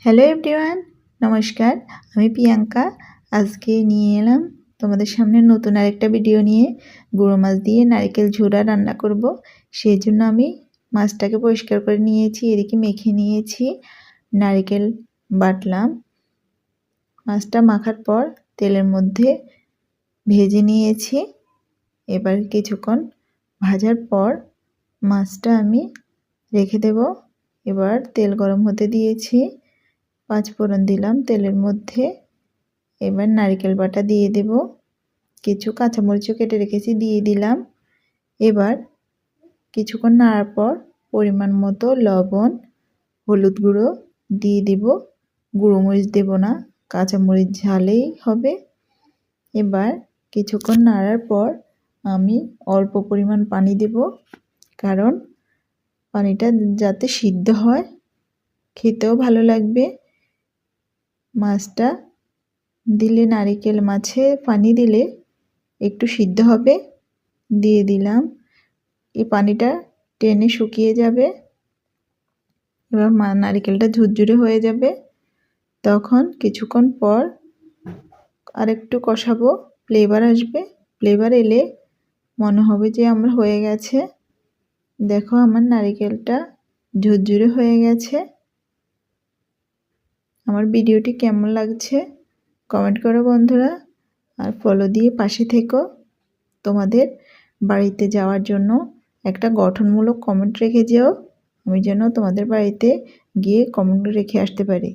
Hello everyone, নমস্কার। আমি প্রিয়াঙ্কা। আজকে নিয়ে এলাম তোমাদের সামনে নতুন আরেকটা ভিডিও নিয়ে। গুঁড়ো মাছ দিয়ে নারকেল ঝুরা রান্না করব। সেই জন্য আমি মাছটাকে পরিষ্কার করে নিয়েছি, এদিকে মেখে নিয়েছি, নারকেল বাটলাম। মাছটা মাখার পর তেলের মধ্যে ভেজে নিয়েছি। এবার কিছুক্ষণ ভাজার পর মাছটা আমি রেখে দেব। এবার তেল গরম হতে দিয়েছি, 5 ফোড়ন দিলাম তেলের মধ্যে। এবার নারকেল বাটা দিয়ে দেব, কিছু কাঁচামরিচও কেটে রেখেছি দিয়ে দিলাম। এবার কিছুক্ষণ নাড়ার পর পরিমাণ মতো লবণ, হলুদ গুঁড়ো দিয়ে দেব। গুঁড়ো মরিচ দেব না, কাঁচামরিচ ঝালেই হবে। এবার কিছুক্ষণ নাড়ার পর আমি অল্প পরিমাণ পানি দেব, কারণ পানিটা যাতে সিদ্ধ হয়, খেতেও ভালো লাগবে। মাছটা দিলে, নারকেল মাছে পানি দিলে একটু সিদ্ধ হবে। দিয়ে দিলাম, এই পানিটা টেনে শুকিয়ে যাবে। এবার নারকেলটা ঝুরঝুরে হয়ে যাবে। তখন কিছুক্ষণ পর আরেকটু কষাবো, ফ্লেভার আসবে। ফ্লেভার এলে মনে হবে যে আমার হয়ে গেছে। দেখো আমার নারকেলটা ঝুরঝুরে হয়ে গেছে। আমার ভিডিওটি কেমন লাগছে কমেন্ট করো বন্ধুরা, আর ফলো দিয়ে পাশে থেকো। তোমাদের বাড়িতে যাওয়ার জন্য একটা গঠনমূলক কমেন্ট রেখে যেও, আমি যেন তোমাদের বাড়িতে গিয়ে কমেন্ট রেখে আসতে পারি।